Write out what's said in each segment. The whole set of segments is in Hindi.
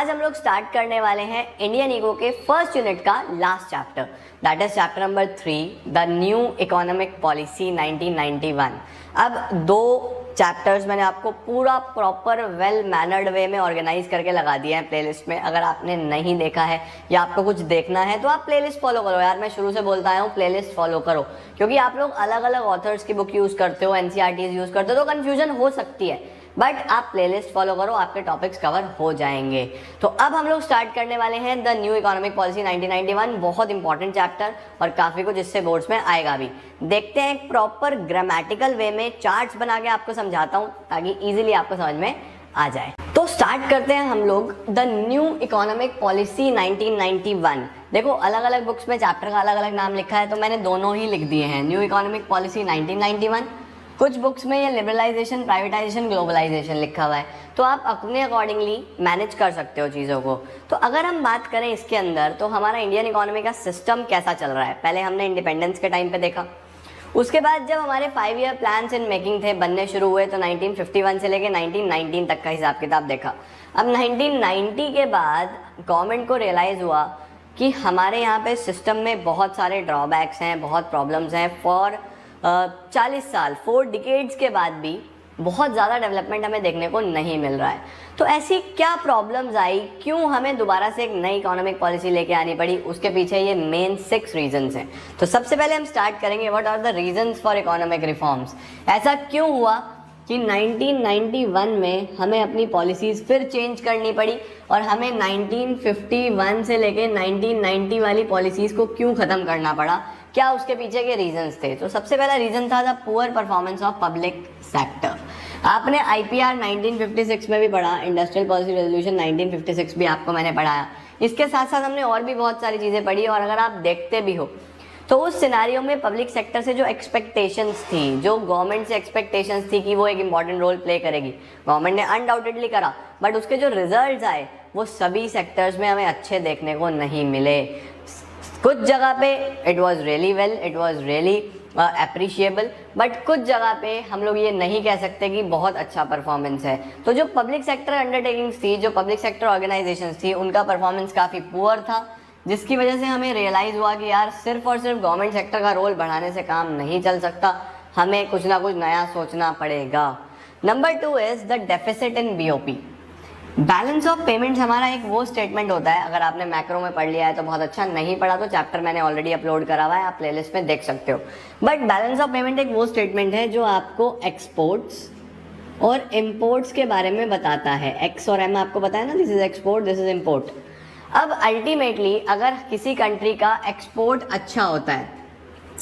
आज हम लोग स्टार्ट करने वाले हैं इंडियन इको के फर्स्ट यूनिट का last chapter, that is chapter number 3, the new economic policy 1991। अब दो चैप्टर्स मैंने आपको पूरा प्रॉपर वेल मैनर्ड वे में ऑर्गेनाइज करके लगा दिया है प्लेलिस्ट में। अगर आपने नहीं देखा है या आपको कुछ देखना है तो आप प्लेलिस्ट फॉलो करो यार। मैं शुरू से बोलता आया हूँ प्लेलिस्ट फॉलो करो, क्योंकि आप लोग अलग अलग ऑथर्स की बुक यूज़ करते हो, एनसीईआरटीज यूज़ करते हो तो कन्फ्यूजन हो सकती है, बट आप प्लेलिस्ट फॉलो करो, आपके टॉपिक्स कवर हो जाएंगे। तो अब हम लोग स्टार्ट करने वाले हैं द न्यू इकोनॉमिक पॉलिसी 1991। बहुत इंपॉर्टेंट चैप्टर और काफ़ी कुछ इससे बोर्ड्स में आएगा भी। देखते हैं एक प्रॉपर ग्रामेटिकल वे में चार्ट्स बना के आपको समझाता हूँ ताकि इजीली आपको समझ में आ जाए। तो स्टार्ट करते हैं हम लोग द न्यू इकोनॉमिक पॉलिसी 1991। देखो अलग अलग बुक्स में चैप्टर का अलग अलग नाम लिखा है तो मैंने दोनों ही लिख दिए हैं, न्यू इकोनॉमिक पॉलिसी 1991। कुछ बुक्स में ये लिबरलाइजेशन, प्राइवेटाइजेशन, ग्लोबलाइजेशन लिखा हुआ है, तो आप अपने अकॉर्डिंगली मैनेज कर सकते हो चीज़ों को। तो अगर हम बात करें इसके अंदर तो हमारा इंडियन इकोनॉमी का सिस्टम कैसा चल रहा है, पहले हमने इंडिपेंडेंस के टाइम पे देखा। उसके बाद जब हमारे 5 ईयर प्लान्स इन मेकिंग थे, बनने शुरू हुए, तो 1951 से लेके 1919 तक का हिसाब किताब देखा। अब 1990 के बाद गवर्नमेंट को रियलाइज़ हुआ कि हमारे यहाँ पे सिस्टम में बहुत सारे ड्रॉबैक्स हैं, बहुत प्रॉब्लम्स हैं। फॉर 40 साल, 4 डिकेड्स के बाद भी बहुत ज़्यादा डेवलपमेंट हमें देखने को नहीं मिल रहा है। तो ऐसी क्या प्रॉब्लम्स आई, क्यों हमें दोबारा से एक नई इकोनॉमिक पॉलिसी लेके आनी पड़ी, उसके पीछे ये मेन 6 रीजंस हैं। तो सबसे पहले हम स्टार्ट करेंगे what are the reasons for economic reforms. ऐसा क्यों हुआ कि 1991 में हमें अपनी पॉलिसीज़ फिर चेंज करनी पड़ी और हमें 1951 से लेके 1990 वाली पॉलिसीज़ को क्यों ख़त्म करना पड़ा, क्या उसके पीछे के रीजंस थे। तो सबसे पहला रीजन था the poor performance of public sector. आपने आईपीआर 1956 में भी पढ़ा, इंडस्ट्रियल पॉलिसी रेजोल्यूशन 1956 भी आपको मैंने पढ़ाया। इसके साथ साथ हमने और भी बहुत सारी चीज़ें पढ़ी, और अगर आप देखते भी हो तो उस सिनारियो में पब्लिक सेक्टर से जो एक्सपेक्टेशंस थी, जो गवर्नमेंट से एक्सपेक्टेशंस थी कि वो एक इंपॉर्टेंट रोल प्ले करेगी, गवर्नमेंट ने अनडाउटेडली करा, बट उसके जो रिजल्ट्स आए वो सभी सेक्टर्स में हमें अच्छे देखने को नहीं मिले। कुछ जगह पे it was really well, it was really appreciable, but कुछ जगह पे हम लोग ये नहीं कह सकते कि बहुत अच्छा परफॉर्मेंस है। तो जो पब्लिक सेक्टर अंडरटेकिंग्स थी, जो पब्लिक सेक्टर ऑर्गेनाइजेशंस थी, उनका परफॉर्मेंस काफ़ी पुअर था, जिसकी वजह से हमें रियलाइज़ हुआ कि यार सिर्फ और सिर्फ गवर्नमेंट सेक्टर का रोल बढ़ाने से काम नहीं चल सकता, हमें कुछ ना कुछ नया सोचना पड़ेगा। Number 2 is the deficit in BOP. Balance of payments हमारा एक वो स्टेटमेंट होता है, अगर आपने मैक्रो में पढ़ लिया है तो बहुत अच्छा, नहीं पढ़ा तो चैप्टर मैंने ऑलरेडी अपलोड करा हुआ है, आप प्लेलिस्ट में देख सकते हो। बट बैलेंस ऑफ पेमेंट एक वो स्टेटमेंट है जो आपको एक्सपोर्ट्स और इम्पोर्ट्स के बारे में बताता है। एक्स और एम आपको बताया ना, this is export, this is import. अब अल्टीमेटली अगर किसी कंट्री का एक्सपोर्ट अच्छा होता है,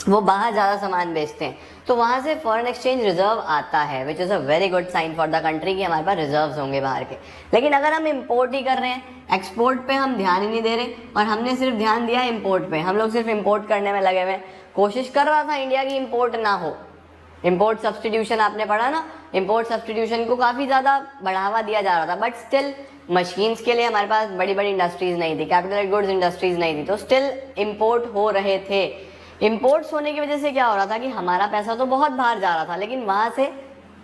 वो बाहर ज़्यादा सामान बेचते हैं, तो वहाँ से फॉरेन एक्सचेंज रिजर्व आता है, which is a very good sign for the country कि हमारे पास रिजर्व्स होंगे बाहर के। लेकिन अगर हम इंपोर्ट ही कर रहे हैं, एक्सपोर्ट पे हम ध्यान ही नहीं दे रहे और हमने सिर्फ ध्यान दिया इंपोर्ट पे, हम लोग सिर्फ इंपोर्ट करने में लगे हुए हैं। कोशिश कर रहा था इंडिया की इंपोर्ट ना हो, इंपोर्ट सब्सटीट्यूशन आपने पढ़ा ना, इंपोर्ट सब्सटीट्यूशन को काफ़ी ज़्यादा बढ़ावा दिया जा रहा था, बट स्टिल मशीन्स के लिए हमारे पास बड़ी बड़ी इंडस्ट्रीज़ नहीं थी, कैपिटल गुड्स इंडस्ट्रीज़ नहीं थी, तो स्टिल इंपोर्ट हो रहे थे। इंपोर्ट्स होने की वजह से क्या हो रहा था कि हमारा पैसा तो बहुत बाहर जा रहा था, लेकिन वहाँ से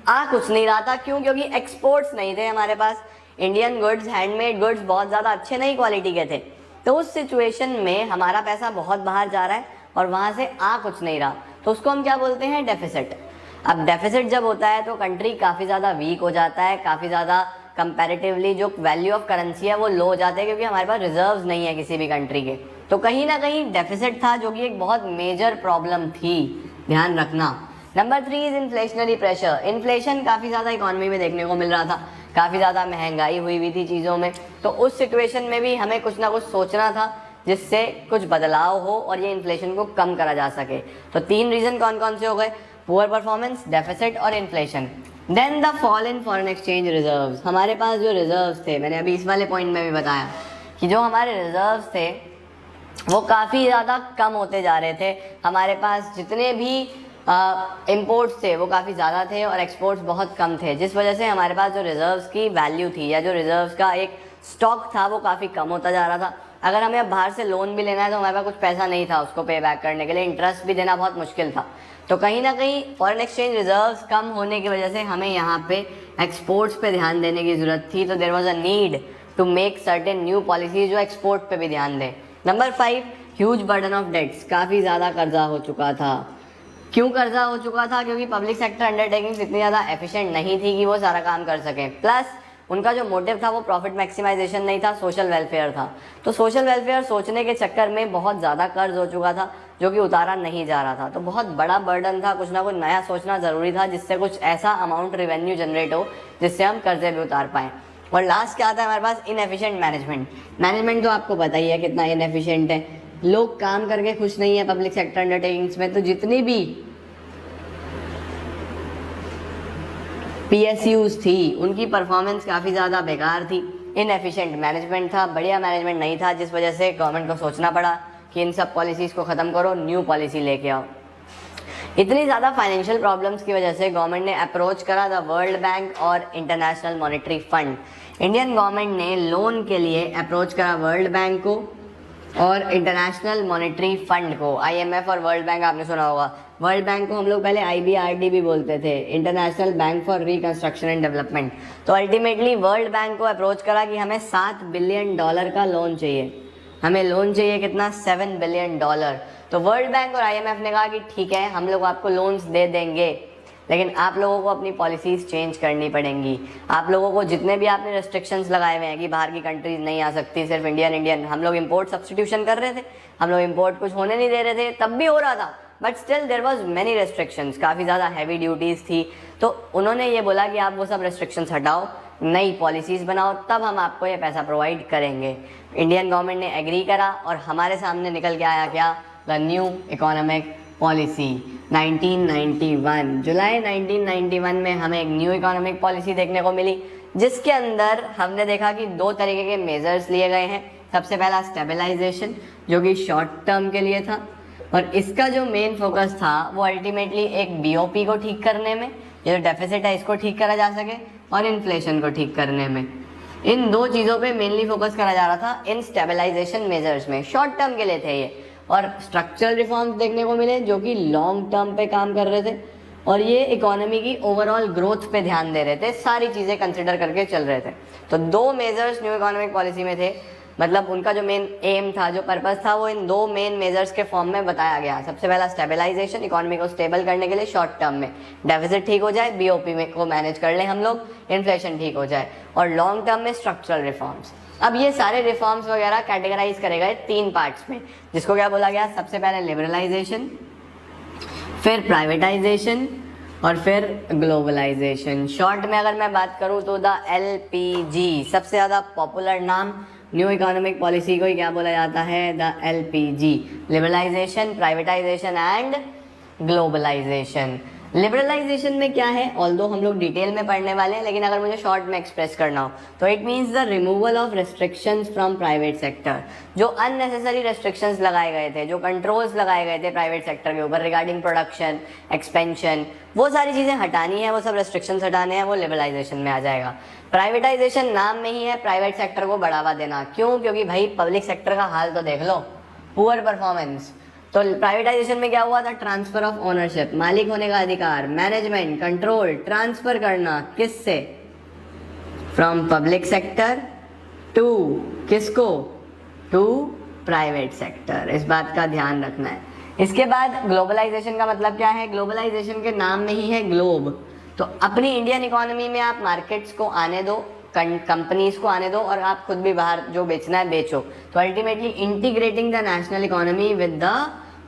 आ कुछ नहीं रहा था। क्यों? क्योंकि एक्सपोर्ट्स नहीं थे हमारे पास। इंडियन गुड्स, हैंडमेड गुड्स बहुत ज़्यादा अच्छे नहीं क्वालिटी के थे, तो उस सिचुएशन में हमारा पैसा बहुत बाहर जा रहा है और वहाँ से आ कुछ नहीं रहा, तो उसको हम क्या बोलते हैं, डेफिसिट। अब डेफिसिट जब होता है तो कंट्री काफ़ी ज़्यादा वीक हो जाता है, काफ़ी ज़्यादा कंपैरेटिवली जो वैल्यू ऑफ करेंसी है वो लो हो जाते हैं, क्योंकि हमारे पास रिजर्व्स नहीं है किसी भी कंट्री के। तो कहीं ना कहीं डेफिसिट था, जो कि एक बहुत मेजर प्रॉब्लम थी, ध्यान रखना। Number 3 is inflationary pressure. Inflation काफ़ी ज़्यादा इकोनॉमी में देखने को मिल रहा था, काफ़ी ज़्यादा महंगाई हुई थी चीज़ों में, तो उस सिचुएशन में भी हमें कुछ ना कुछ सोचना था जिससे कुछ बदलाव हो और ये इन्फ्लेशन को कम करा जा सके। तो 3 रीज़न कौन कौन से हो गए, पुअर परफॉर्मेंस, डेफिसिट और inflation. Then the fall in foreign exchange reserves. हमारे पास जो रिजर्व्स थे, मैंने अभी इस वाले पॉइंट में भी बताया कि जो हमारे रिजर्व्स थे वो काफ़ी ज़्यादा कम होते जा रहे थे। हमारे पास जितने भी इंपोर्ट्स थे वो काफ़ी ज़्यादा थे और एक्सपोर्ट्स बहुत कम थे, जिस वजह से हमारे पास जो रिजर्व्स की वैल्यू थी या जो रिजर्व्स का एक स्टॉक था वो काफ़ी कम होता जा रहा था। अगर हमें अब बाहर से लोन भी लेना है तो हमारे पास कुछ पैसा नहीं था उसको पे बैक करने के लिए, इंटरेस्ट भी देना बहुत मुश्किल था। तो कहीं ना कहीं फॉरेन एक्सचेंज रिजर्व्स कम होने की वजह से हमें यहाँ पे एक्सपोर्ट्स पे ध्यान देने की ज़रूरत थी। तो there was a need to make certain new policies जो एक्सपोर्ट पे भी ध्यान दें। Number 5, huge burden of debts, काफ़ी ज़्यादा कर्जा हो चुका था। क्यों कर्जा हो चुका था? क्योंकि पब्लिक सेक्टर अंडरटेकिंग्स इतनी ज़्यादा एफिशिएंट नहीं थी कि वो सारा काम कर सकें, प्लस उनका जो मोटिव था वो प्रॉफिट मैक्सिमाइजेशन नहीं था, सोशल वेलफेयर था। तो सोशल वेलफेयर सोचने के चक्कर में बहुत ज़्यादा कर्ज हो चुका था जो कि उतारा नहीं जा रहा था। तो बहुत बड़ा बर्डन था, कुछ ना कुछ नया सोचना ज़रूरी था जिससे कुछ ऐसा अमाउंट रेवेन्यू जनरेट हो जिससे हम कर्जे भी उतार पाएँ। और लास्ट क्या आता है हमारे पास? Inefficient management. मैनेजमेंट तो आपको पता ही है कितना इनएफिशिएंट है, लोग काम करके खुश नहीं है पब्लिक सेक्टर अंडरटेकिंग्स में। तो जितनी भी PSUs थी उनकी परफॉर्मेंस काफ़ी ज़्यादा बेकार थी, इनएफिशिएंट मैनेजमेंट था, बढ़िया मैनेजमेंट नहीं था, जिस वजह से गवर्नमेंट को सोचना पड़ा कि इन सब पॉलिसीज़ को ख़त्म करो, न्यू पॉलिसी लेके आओ। इतनी ज़्यादा फाइनेंशियल प्रॉब्लम्स की वजह से गवर्नमेंट ने अप्रोच करा द वर्ल्ड बैंक और international monetary fund. Indian government ने लोन के लिए अप्रोच करा वर्ल्ड बैंक को और इंटरनेशनल मॉनेटरी फंड को। IMF और वर्ल्ड बैंक आपने सुना होगा। वर्ल्ड बैंक को हम लोग पहले IBRD भी बोलते थे, international bank for reconstruction and development. तो अल्टीमेटली वर्ल्ड बैंक को अप्रोच करा कि हमें $7 बिलियन का लोन चाहिए। हमें लोन चाहिए कितना? $7 बिलियन। तो वर्ल्ड बैंक और IMF ने कहा कि ठीक है, हम लोग आपको लोन्स दे देंगे, लेकिन आप लोगों को अपनी पॉलिसीज़ चेंज करनी पड़ेंगी। आप लोगों को जितने भी आपने रेस्ट्रिक्शंस लगाए हुए हैं कि बाहर की कंट्रीज नहीं आ सकती, सिर्फ इंडियन हम लोग इंपोर्ट सब्स्टिट्यूशन कर रहे थे, हम लोग इंपोर्ट कुछ होने नहीं दे रहे थे, तब भी हो रहा था, but still there was many restrictions, काफ़ी ज़्यादा हैवी ड्यूटीज़ थी। तो उन्होंने ये बोला कि आप वो सब रेस्ट्रिक्शंस हटाओ, नई पॉलिसीज़ बनाओ, तब हम आपको ये पैसा प्रोवाइड करेंगे। इंडियन गवर्नमेंट ने एग्री करा और हमारे सामने निकल के आया क्या? The new economic policy 1991। जुलाई 1991 में हमें एक न्यू इकोनॉमिक पॉलिसी देखने को मिली, जिसके अंदर हमने देखा कि 2 तरीके के मेजर्स लिए गए हैं। सबसे पहला स्टेबलाइजेशन, जो कि शॉर्ट टर्म के लिए था, और इसका जो मेन फोकस था वो अल्टीमेटली एक BOP को ठीक करने में, ये जो डेफिसिट है इसको ठीक करा जा सके, और इन्फ्लेशन को ठीक करने में। इन 2 चीज़ों पे मेनली फोकस करा जा रहा था इन स्टेबलाइजेशन मेजर्स में। शॉर्ट टर्म के लिए थे ये, और स्ट्रक्चरल रिफॉर्म्स देखने को मिले जो कि लॉन्ग टर्म पे काम कर रहे थे, और ये इकोनॉमी की ओवरऑल ग्रोथ पे ध्यान दे रहे थे, सारी चीज़ें कंसिडर करके चल रहे थे। तो 2 मेजर्स न्यू इकोनॉमिक पॉलिसी में थे, मतलब उनका जो मेन एम था, जो पर्पस था, वो इन 2 मेन मेजर्स के फॉर्म में बताया गया। सबसे पहला स्टेबलाइजेशन, इकोनॉमी को स्टेबल करने के लिए शॉर्ट टर्म में डेफिसिट ठीक हो जाए, BOP में को मैनेज कर लें हम लोग, इन्फ्लेशन ठीक हो जाए, और लॉन्ग टर्म में स्ट्रक्चरल रिफॉर्म्स। अब ये सारे रिफॉर्म्स वगैरह कैटेगराइज करे गए 3 पार्ट्स में, जिसको क्या बोला गया? सबसे पहले लिबरलाइजेशन, फिर प्राइवेटाइजेशन, और फिर ग्लोबलाइजेशन। शॉर्ट में अगर मैं बात करूं तो द LPG, सबसे ज़्यादा पॉपुलर नाम न्यू इकोनॉमिक पॉलिसी को ही क्या बोला जाता है? The LPG, liberalisation, privatisation and globalisation. Liberalisation में क्या है, ऑल्दो हम लोग डिटेल में पढ़ने वाले हैं, लेकिन अगर मुझे शॉर्ट में एक्सप्रेस करना हो तो it means the removal of restrictions from private sector. जो अननेसेसरी रेस्ट्रिक्शंस लगाए गए थे, जो कंट्रोल्स लगाए गए थे प्राइवेट सेक्टर के ऊपर रिगार्डिंग प्रोडक्शन, एक्सपेंशन, वो सारी चीज़ें हटानी है, वो सब रेस्ट्रिक्शंस हटाने हैं, वो लिबरलाइजेशन में आ जाएगा। प्राइवेटाइजेशन नाम में ही है प्राइवेट सेक्टर को बढ़ावा देना। क्यों? क्योंकि भाई पब्लिक सेक्टर का हाल तो देख लो, पुअर परफॉर्मेंस। तो प्राइवेटाइजेशन में क्या हुआ था? ट्रांसफर ऑफ ओनरशिप, मालिक होने का अधिकार, मैनेजमेंट, कंट्रोल ट्रांसफर करना, किससे? फ्रॉम पब्लिक सेक्टर टू किसको? To private sector. इस बात का ध्यान रखना है। इसके बाद ग्लोबलाइजेशन का मतलब क्या है? ग्लोबलाइजेशन के नाम में ही है ग्लोब। तो अपनी इंडियन इकोनॉमी में आप मार्केट्स को आने दो, कंपनीज को आने दो, और आप खुद भी बाहर जो बेचना है बेचो। तो ultimately integrating the national economy with the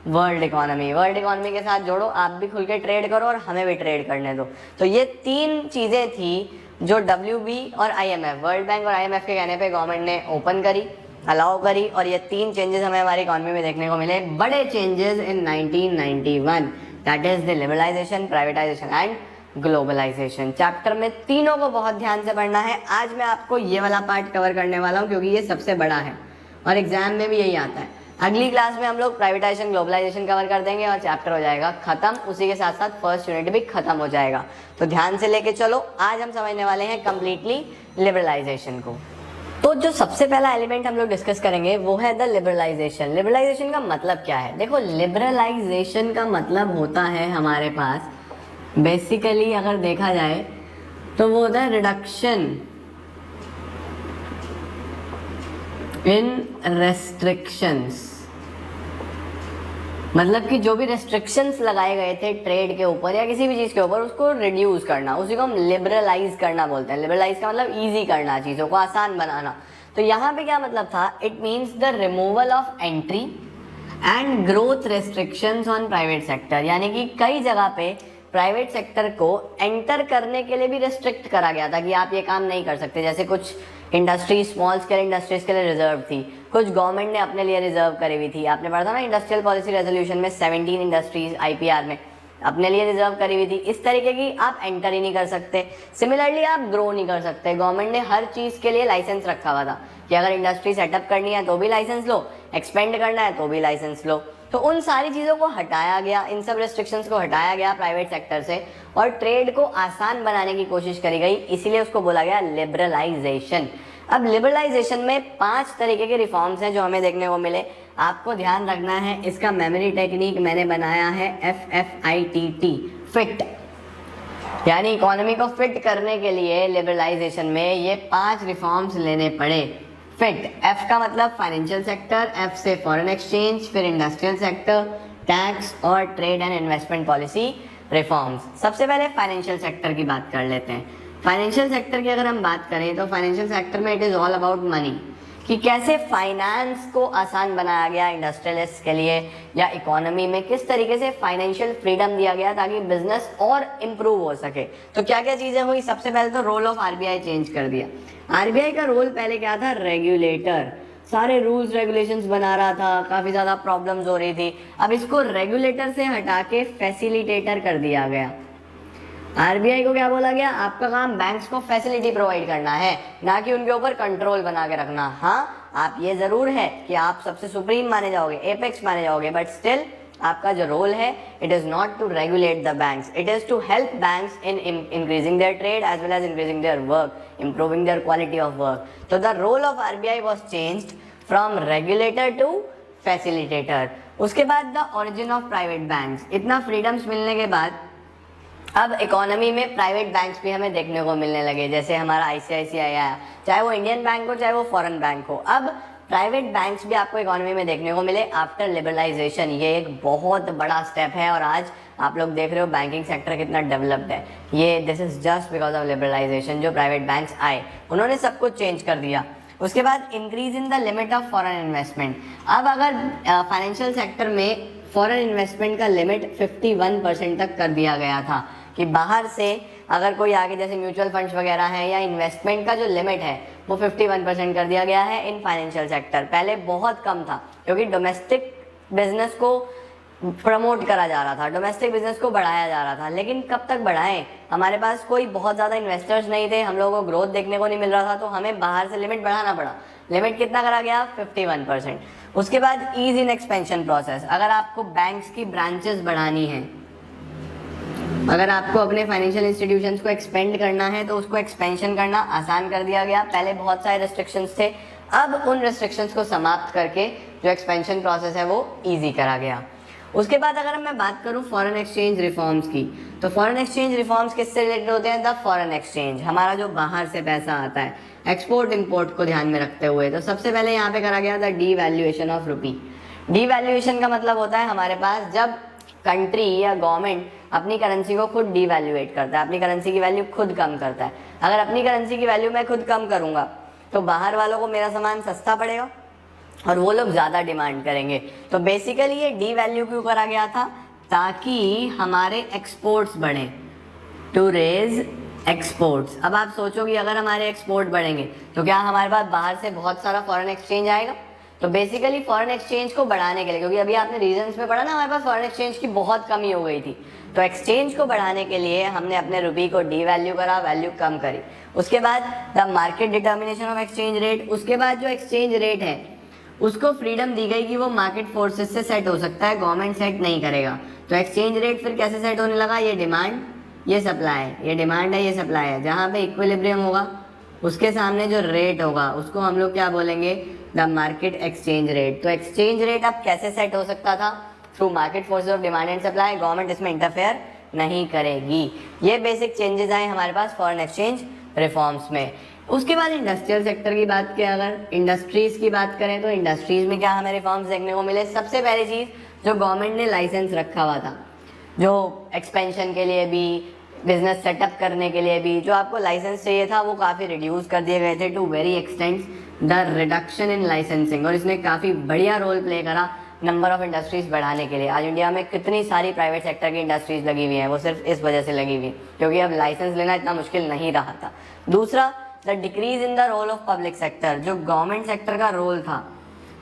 world economy, world economy के साथ जोड़ो, आप भी खुल के ट्रेड करो और हमें भी ट्रेड करने दो। तो ये 3 चीज़ें थी जो WB और IMF, वर्ल्ड बैंक और IMF के कहने पे गवर्नमेंट ने ओपन करी, अलाउ करी, और ये 3 चेंजेस हमें हमारी इकोनॉमी में देखने को मिले, बड़े changes in 1991, that is the liberalisation, privatisation and globalisation. Chapter में तीनों को बहुत ध्यान से पढ़ना है। आज मैं आपको ये वाला पार्ट कवर करने वाला हूँ क्योंकि ये सबसे बड़ा है और एग्जाम में भी यही आता है। अगली क्लास में हम लोग प्राइवेटाइजेशन, ग्लोबलाइजेशन कवर कर देंगे और चैप्टर हो जाएगा खत्म। उसी के साथ साथ फर्स्ट यूनिट भी खत्म हो जाएगा। तो ध्यान से लेके चलो। आज हम समझने वाले हैं कंप्लीटली लिबरलाइजेशन को। तो जो सबसे पहला एलिमेंट हम लोग डिस्कस करेंगे वो है द लिबरलाइजेशन। लिबरलाइजेशन का मतलब क्या है? देखो, लिबरलाइजेशन का मतलब होता है हमारे पास बेसिकली अगर देखा जाए तो वो होता है रिडक्शन इन रेस्ट्रिक्शंस, मतलब कि जो भी रेस्ट्रिक्शंस लगाए गए थे ट्रेड के ऊपर या किसी भी चीज़ के ऊपर, उसको रिड्यूस करना, उसी को हम लिबरलाइज करना बोलते हैं। लिबरलाइज का मतलब ईजी करना, चीज़ों को आसान बनाना। तो यहाँ पे क्या मतलब था, it means the removal of entry and growth restrictions on private sector, यानी कि कई जगह पे प्राइवेट सेक्टर को एंटर करने के लिए भी रेस्ट्रिक्ट करा गया था कि आप ये काम नहीं कर सकते। जैसे कुछ इंडस्ट्री स्मॉल स्केल इंडस्ट्रीज के लिए रिजर्व थी, कुछ गवर्नमेंट ने अपने लिए रिजर्व करी हुई थी। आपने पढ़ा था ना इंडस्ट्रियल पॉलिसी रेजोल्यूशन में 17 इंडस्ट्रीज आईपीआर में अपने लिए रिजर्व करी हुई थी। इस तरीके की आप एंटर ही नहीं कर सकते। सिमिलरली आप ग्रो नहीं कर सकते। गवर्नमेंट ने हर चीज़ के लिए लाइसेंस रखा हुआ था कि अगर इंडस्ट्री सेटअप करनी है तो भी लाइसेंस लो, एक्सपेंड करना है तो भी लाइसेंस लो। तो उन सारी चीज़ों को हटाया गया, इन सब रेस्ट्रिक्शंस को हटाया गया प्राइवेट सेक्टर से और ट्रेड को आसान बनाने की कोशिश करी गई, इसीलिए उसको बोला गया लिबरलाइजेशन। अब लिबरलाइजेशन में 5 तरीके के रिफॉर्म्स हैं जो हमें देखने को मिले। आपको ध्यान रखना है, इसका मेमोरी टेक्निक मैंने बनाया है FFITT, फिट, यानी इकोनॉमी को फिट करने के लिए लिबरलाइजेशन में ये 5 रिफॉर्म्स लेने पड़े। फिट, एफ का मतलब फाइनेंशियल सेक्टर, एफ से फॉरेन एक्सचेंज, फिर इंडस्ट्रियल सेक्टर, टैक्स और trade and investment policy reforms. सबसे पहले फाइनेंशियल सेक्टर की बात कर लेते हैं। फाइनेंशियल सेक्टर की अगर हम बात करें तो फाइनेंशियल सेक्टर में it is all about money, कि कैसे फाइनेंस को आसान बनाया गया इंडस्ट्रियलिस्ट के लिए या इकोनॉमी में किस तरीके से फाइनेंशियल फ्रीडम दिया गया ताकि बिजनेस और इम्प्रूव हो सके। तो क्या क्या चीज़ें हुई, सबसे पहले तो रोल ऑफ आरबीआई चेंज कर दिया। आरबीआई का रोल पहले क्या था, रेगुलेटर, सारे रूल्स रेगुलेशंस बना रहा था, काफ़ी ज़्यादा प्रॉब्लम्स हो रही थी। अब इसको रेगुलेटर से हटा के फैसिलिटेटर कर दिया गया। आरबीआई को क्या बोला गया, आपका काम बैंक्स को फैसिलिटी प्रोवाइड करना है, ना कि उनके ऊपर कंट्रोल बना के रखना। हाँ, आप ये जरूर है कि आप सबसे सुप्रीम माने जाओगे, एपेक्स माने जाओगे, बट स्टिल आपका जो रोल है it is not to regulate the banks, it is to help banks in increasing their trade as well as increasing their work, improving their quality of work. तो the role of RBI was changed from regulator to facilitator. उसके बाद the origin of private banks, इतना फ्रीडम्स मिलने के बाद अब इकोनॉमी में प्राइवेट बैंक्स भी हमें देखने को मिलने लगे। जैसे हमारा आईसीआईसीआई आया, चाहे वो इंडियन बैंक हो चाहे वो फॉरेन बैंक हो, अब प्राइवेट बैंक्स भी आपको इकोनॉमी में देखने को मिले आफ्टर लिबरलाइजेशन। ये एक बहुत बड़ा स्टेप है और आज आप लोग देख रहे हो बैंकिंग सेक्टर कितना डेवलप्ड है। ये this is just because of liberalisation. जो प्राइवेट बैंक्स आए उन्होंने सब कुछ चेंज कर दिया। उसके बाद increase in the limit of foreign investment. अब अगर फाइनेंशियल सेक्टर में फॉरेन इन्वेस्टमेंट का लिमिट 51% तक कर दिया गया था कि बाहर से अगर कोई आगे, जैसे म्यूचुअल फंड्स वगैरह हैं या इन्वेस्टमेंट का जो लिमिट है वो 51% कर दिया गया है इन फाइनेंशियल सेक्टर। पहले बहुत कम था क्योंकि डोमेस्टिक बिजनेस को प्रमोट करा जा रहा था, डोमेस्टिक बिजनेस को बढ़ाया जा रहा था। लेकिन कब तक बढ़ाएं, हमारे पास कोई बहुत ज़्यादा इन्वेस्टर्स नहीं थे, हम लोगों को ग्रोथ देखने को नहीं मिल रहा था, तो हमें बाहर से लिमिट बढ़ाना पड़ा। लिमिट कितना करा गया, 51%। उसके बाद ईज इन एक्सपेंशन प्रोसेस, अगर आपको बैंक्स की ब्रांचेस बढ़ानी है, अगर आपको अपने फाइनेंशियल इंस्टीट्यूशंस को एक्सपेंड करना है तो उसको एक्सपेंशन करना आसान कर दिया गया। पहले बहुत सारे रेस्ट्रिक्शंस थे, अब उन रेस्ट्रिक्शंस को समाप्त करके जो एक्सपेंशन प्रोसेस है वो इजी करा गया। उसके बाद अगर मैं बात करूं फॉरेन एक्सचेंज रिफॉर्म्स की, तो फॉरेन एक्सचेंज रिफॉर्म्स किससे रिलेटेड होते हैं, द फॉरेन एक्सचेंज, हमारा जो बाहर से पैसा आता है, एक्सपोर्ट इम्पोर्ट को ध्यान में रखते हुए। तो सबसे पहले यहाँ पे करा गया the devaluation of rupee. Devaluation का मतलब होता है हमारे पास जब कंट्री या गवर्नमेंट अपनी करेंसी को खुद डीवैल्यूएट करता है, अपनी करेंसी की वैल्यू खुद कम करता है। अगर अपनी करेंसी की वैल्यू मैं खुद कम करूँगा तो बाहर वालों को मेरा सामान सस्ता पड़ेगा और वो लोग ज़्यादा डिमांड करेंगे। तो बेसिकली ये डीवैल्यू क्यों करा गया था, ताकि हमारे एक्सपोर्ट्स बढ़ें, टू रेज एक्सपोर्ट्स। अब आप सोचोगे अगर हमारे एक्सपोर्ट बढ़ेंगे तो क्या हमारे पास बाहर से बहुत सारा फॉरेन एक्सचेंज आएगा। तो बेसिकली फॉरेन एक्सचेंज को बढ़ाने के लिए, क्योंकि अभी आपने रीजंस में पढ़ा ना हमारे पास फॉरेन एक्सचेंज की बहुत कमी हो गई थी, तो एक्सचेंज को बढ़ाने के लिए हमने अपने रुपी को डीवैल्यू करा, वैल्यू कम करी। उसके बाद the market determination of exchange rate, उसके बाद जो एक्सचेंज रेट है उसको फ्रीडम दी गई कि वो मार्केट फोर्सेस से सेट हो सकता है, गवर्नमेंट सेट नहीं करेगा। तो एक्सचेंज रेट फिर कैसे सेट होने लगा, ये डिमांड ये सप्लाई, ये डिमांड है ये सप्लाई है, जहाँ पे इक्विलिब्रियम होगा उसके सामने जो रेट होगा उसको हम लोग क्या बोलेंगे, द मार्केट एक्सचेंज रेट। तो एक्सचेंज रेट अब कैसे सेट हो सकता था, through market forces of demand and supply, government इसमें इंटरफेयर नहीं करेगी। ये बेसिक चेंजेस आए हमारे पास फॉरेन एक्सचेंज रिफॉर्म्स में। उसके बाद इंडस्ट्रियल सेक्टर की बात करें, अगर इंडस्ट्रीज की बात करें तो इंडस्ट्रीज में क्या हमें रिफॉर्म्स देखने को मिले। सबसे पहली चीज़, जो गवर्नमेंट ने लाइसेंस रखा हुआ था, जो एक्सपेंशन के लिए भी, बिजनेस सेटअप करने के लिए भी जो आपको लाइसेंस चाहिए था, वो काफ़ी रिड्यूस कर दिए गए थे to very extent the reduction in licensing. और इसने काफ़ी बढ़िया रोल प्ले करा नंबर ऑफ इंडस्ट्रीज बढ़ाने के लिए। आज इंडिया में कितनी सारी प्राइवेट सेक्टर की इंडस्ट्रीज लगी हुई हैं, वो सिर्फ इस वजह से लगी हुई, क्योंकि अब लाइसेंस लेना इतना मुश्किल नहीं रहा था। दूसरा, the decrease in the role of public sector, जो गवर्नमेंट सेक्टर का रोल था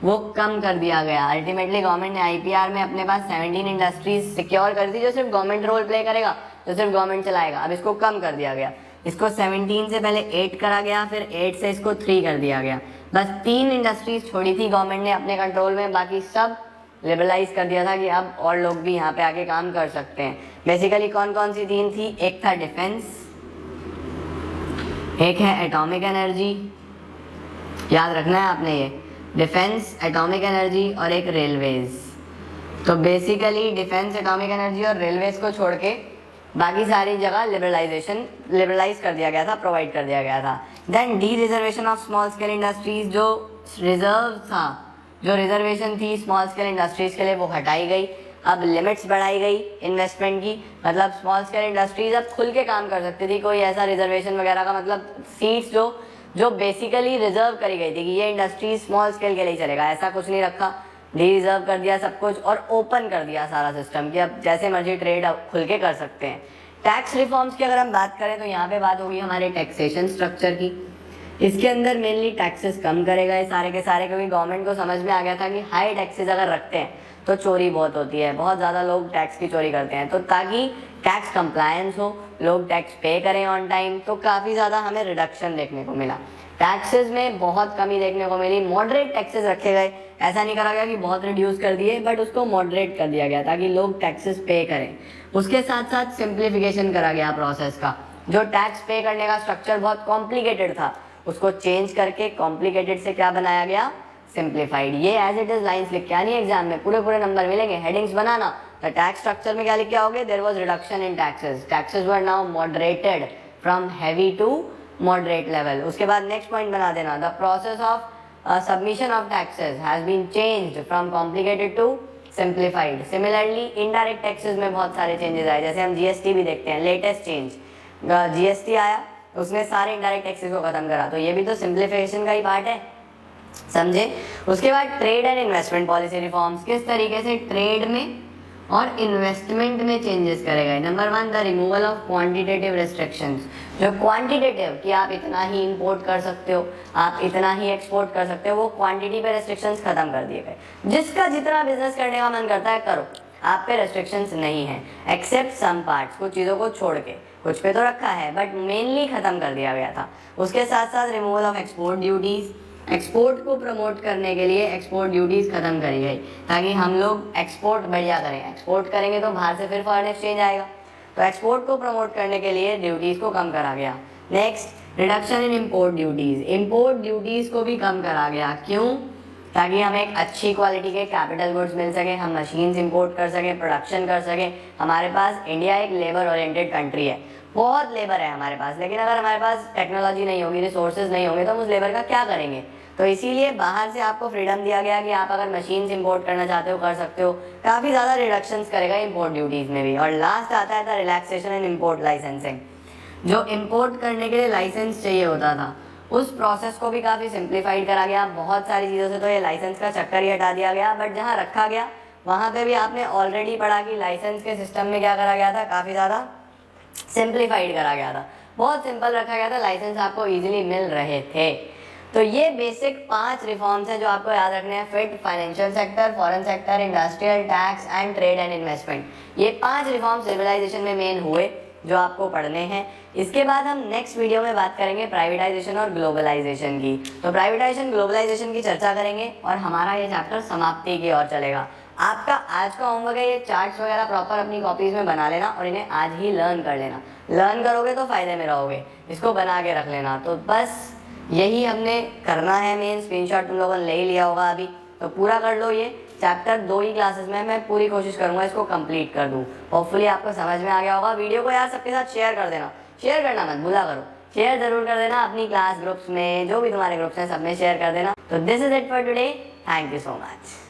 वो कम कर दिया गया। अल्टीमेटली गवर्नमेंट ने आईपीआर में अपने पास 17 इंडस्ट्रीज सिक्योर कर दी, जो सिर्फ गवर्नमेंट रोल प्ले करेगा, जो सिर्फ गवर्नमेंट चलाएगा। अब इसको कम कर दिया गया, इसको 17 से पहले 8 करा गया, फिर 8 से इसको 3 कर दिया गया। बस 3 इंडस्ट्रीज छोड़ी थी गवर्नमेंट ने अपने कंट्रोल में, बाकी सब लिबरलाइज कर दिया था कि अब और लोग भी यहाँ पे आके काम कर सकते हैं। बेसिकली कौन कौन सी 3 थी? एक था डिफेंस, एक है एटॉमिक एनर्जी, याद रखना है आपने ये, डिफेंस, एटॉमिक एनर्जी, और एक रेलवेज। तो बेसिकली डिफेंस, एटॉमिक एनर्जी और रेलवेज को छोड़ के बाकी सारी जगह लिबरलाइज कर दिया गया था, प्रोवाइड कर दिया गया था। Then dereservation of small scale industries, जो रिजर्व था, जो रिजर्वेशन थी स्मॉल स्केल इंडस्ट्रीज के लिए, वो हटाई गई। अब लिमिट्स बढ़ाई गई इन्वेस्टमेंट की, मतलब स्मॉल स्केल इंडस्ट्रीज अब खुल के काम कर सकती थी। कोई ऐसा रिजर्वेशन वगैरह का, मतलब सीट्स जो बेसिकली रिजर्व करी गई थी कि ये इंडस्ट्री स्मॉल स्केल के लिए चलेगा, ऐसा कुछ नहीं रखा। डी रिजर्व कर दिया सब कुछ और ओपन कर दिया सारा सिस्टम कि अब जैसे मर्जी ट्रेड खुल के कर सकते हैं। टैक्स रिफॉर्म्स की अगर हम बात करें तो यहाँ पे बात होगी हमारे टैक्सेशन स्ट्रक्चर की। इसके अंदर मेनली टैक्सेस कम करेगा ये सारे के सारे, क्योंकि गवर्नमेंट को समझ में आ गया था कि हाई टैक्सेस अगर रखते हैं तो चोरी बहुत होती है, बहुत ज़्यादा लोग टैक्स की चोरी करते हैं। तो ताकि टैक्स कंप्लायंस हो, लोग टैक्स पे करें ऑन टाइम, तो काफ़ी ज़्यादा हमें रिडक्शन देखने को मिला। टैक्सेस में बहुत कमी देखने को मिली, मॉडरेट टैक्सेस रखे गए, ऐसा नहीं करा गया कि बहुत रिड्यूस कर दिए, बट उसको मॉडरेट कर दिया गया ताकि लोग टैक्सेस पे करें। उसके साथ साथ सिंप्लीफिकेशन करा गया प्रोसेस का। जो टैक्स पे करने का स्ट्रक्चर बहुत कॉम्प्लिकेटेड था, उसको चेंज करके कॉम्प्लिकेटेड से क्या बनाया गया? सिंप्लीफाइड। ये एज इट इज लाइंस लिख के आनी है एग्जाम में, पूरे पूरे नंबर मिलेंगे। हेडिंग्स बनाना, द टैक्स स्ट्रक्चर में क्या लिख के आओगे? There was reduction in taxes, taxes were now moderated from heavy to moderate level. उसके बाद नेक्स्ट पॉइंट बना देना, the process of submission of taxes has been changed from complicated to simplified. Similarly indirect taxes में बहुत सारे चेंजेस आए, जैसे हम जीएसटी भी देखते हैं, लेटेस्ट चेंज जीएसटी आया, उसने सारे इनडायरेक्ट टैक्सेस को खत्म करा, तो ये भी तो सिंप्लीफिकेशन का ही पार्ट है, समझे। उसके बाद trade and investment policy reforms, किस तरीके से ट्रेड में और इन्वेस्टमेंट में चेंजेस करे गए। Number 1, the removal of quantitative restrictions. जो क्वांटिटेटिव कि आप इतना ही इंपोर्ट कर सकते हो, आप इतना ही एक्सपोर्ट कर सकते हो, वो क्वांटिटी पे रेस्ट्रिक्शंस खत्म कर दिए गए। जिसका जितना बिजनेस करने का मन करता है करो, आप पे रेस्ट्रिक्शंस नहीं है, एक्सेप्ट सम पार्ट्स, कुछ चीज़ों को छोड़ के, कुछ पे तो रखा है बट मेनली खत्म कर दिया गया था। उसके साथ साथ removal of export duties, export को प्रमोट करने के लिए एक्सपोर्ट ड्यूटीज खत्म करी गई ताकि हम लोग एक्सपोर्ट बढ़िया करें। एक्सपोर्ट करेंगे तो बाहर से फिर फॉरेन एक्सचेंज आएगा, तो एक्सपोर्ट को प्रमोट करने के लिए ड्यूटीज को कम करा गया। Next, reduction in import duties, import duties को भी कम करा गया। क्यों? ताकि हमें एक अच्छी क्वालिटी के कैपिटल गुड्स मिल सके, हम मशीन्स इंपोर्ट कर सकें, प्रोडक्शन कर सकें। हमारे पास इंडिया एक लेबर ओरिएंटेड कंट्री है, बहुत लेबर है हमारे पास, लेकिन अगर हमारे पास टेक्नोलॉजी नहीं होगी, रिसोर्सेज नहीं होंगे, तो हम उस लेबर का क्या करेंगे। तो इसीलिए बाहर से आपको फ्रीडम दिया गया कि आप अगर मशीन्स इंपोर्ट करना चाहते हो कर सकते हो। काफ़ी ज़्यादा रिडक्शंस करेगा इंपोर्ट ड्यूटीज़ में भी। और लास्ट आता है था रिलैक्सेशन इन इंपोर्ट लाइसेंसिंग। जो इंपोर्ट करने के लिए लाइसेंस चाहिए होता था, उस प्रोसेस को भी काफ़ी सिंप्लीफाइड करा गया। बहुत सारी चीज़ों से तो ये लाइसेंस का चक्कर ही हटा दिया गया, बट जहाँ रखा गया वहाँ पे भी आपने ऑलरेडी पढ़ा कि लाइसेंस के सिस्टम में क्या करा गया था, काफ़ी ज़्यादा सिंप्लीफाइड करा गया था, बहुत सिंपल रखा गया था, लाइसेंस आपको ईजिली मिल रहे थे। तो ये बेसिक 5 रिफॉर्म्स हैं जो आपको याद रखने हैं। Fit, financial sector, foreign sector, industrial, tax and trade and investment. ये 5 रिफॉर्म्स सिविलाइजेशन में मेन हुए जो आपको पढ़ने हैं। इसके बाद हम नेक्स्ट वीडियो में बात करेंगे प्राइवेटाइजेशन और ग्लोबलाइजेशन की। तो प्राइवेटाइजेशन ग्लोबलाइजेशन की चर्चा करेंगे और हमारा ये चैप्टर समाप्ति की ओर चलेगा। आपका आज का होमवर्क है ये चार्ट्स वगैरह प्रॉपर अपनी कॉपीज में बना लेना और इन्हें आज ही लर्न कर लेना। लर्न करोगे तो फायदे में रहोगे, इसको बना के रख लेना। तो बस यही हमने करना है। मेन स्क्रीनशॉट तुम लोगों ने ले ही लिया होगा अभी, तो पूरा कर लो। ये चैप्टर 2 ही क्लासेस में मैं पूरी कोशिश करूंगा इसको कंप्लीट कर दूं। होपफुली आपको समझ में आ गया होगा। वीडियो को यार सबके साथ शेयर कर देना, शेयर करना मत भूला करो, शेयर जरूर कर देना अपनी क्लास ग्रुप्स में, जो भी तुम्हारे ग्रुप्स हैं सब में शेयर कर देना। तो this is it for today, thank you so much.